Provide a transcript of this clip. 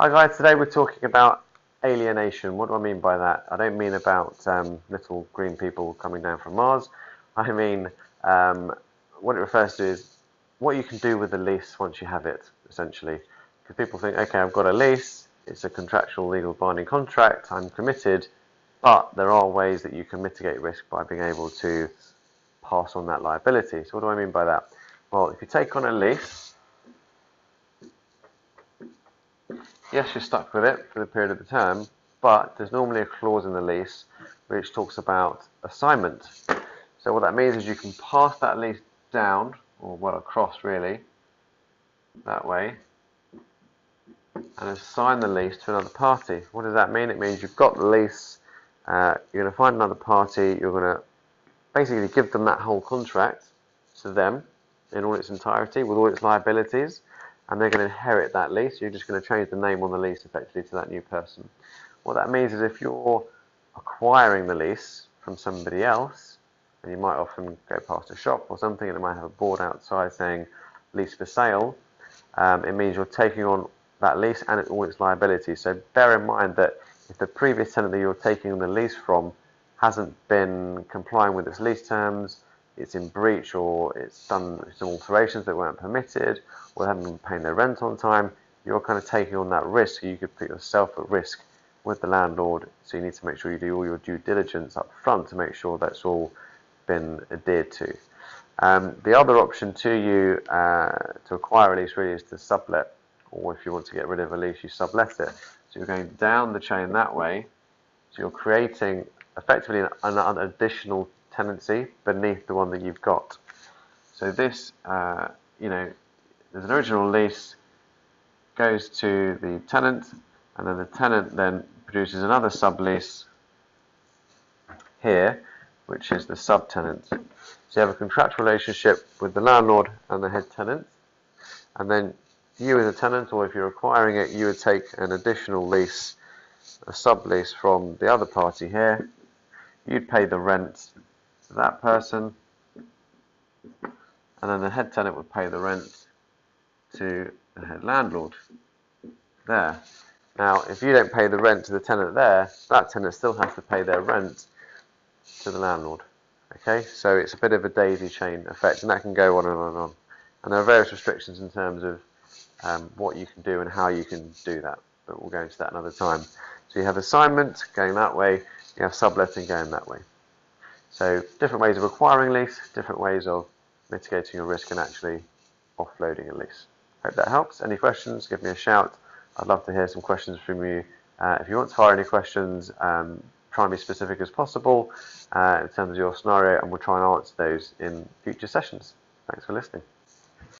Hi guys, today we're talking about alienation. What do I mean by that? I don't mean about little green people coming down from Mars. I mean what it refers to is what you can do with the lease once you have it, essentially. Because people think, okay, I've got a lease, it's a contractual legal binding contract, I'm committed, but there are ways that you can mitigate risk by being able to pass on that liability. So what do I mean by that? Well, if you take on a lease, yes, you're stuck with it for the period of the term, but there's normally a clause in the lease which talks about assignment. So what that means is you can pass that lease down, or well across really, that way, and assign the lease to another party. What does that mean? It means you've got the lease, you're going to find another party, you're going to basically give them that whole contract to them in all its entirety with all its liabilities, and they're going to inherit that lease. You're just going to change the name on the lease effectively to that new person. What that means is if you're acquiring the lease from somebody else, and you might often go past a shop or something and it might have a board outside saying lease for sale, it means you're taking on that lease and all its liabilities. So bear in mind that if the previous tenant that you're taking the lease from hasn't been complying with its lease terms, it's in breach, or it's done some alterations that weren't permitted, or they haven't been paying their rent on time, you're kind of taking on that risk. You could put yourself at risk with the landlord, so you need to make sure you do all your due diligence up front to make sure that's all been adhered to. The other option to you to acquire a lease really is to sublet, or if you want to get rid of a lease, you sublet it. So you're going down the chain that way, so you're creating effectively an additional tenancy beneath the one that you've got. So this, there's an original lease, goes to the tenant, and then the tenant then produces another sublease here, which is the subtenant. So you have a contractual relationship with the landlord and the head tenant, and then you as a tenant, or if you're acquiring it, you would take an additional lease, a sublease from the other party here. You'd pay the rent to that person, and then the head tenant would pay the rent to the head landlord there. Now, if you don't pay the rent to the tenant there, that tenant still has to pay their rent to the landlord. Okay, so it's a bit of a daisy chain effect, and that can go on and on and on. And there are various restrictions in terms of what you can do and how you can do that, but we'll go into that another time. So you have assignment going that way, you have subletting going that way. So different ways of acquiring lease, different ways of mitigating your risk and actually offloading a lease. Hope that helps. Any questions, give me a shout. I'd love to hear some questions from you. If you want to fire any questions, try and be specific as possible in terms of your scenario, and we'll try and answer those in future sessions. Thanks for listening.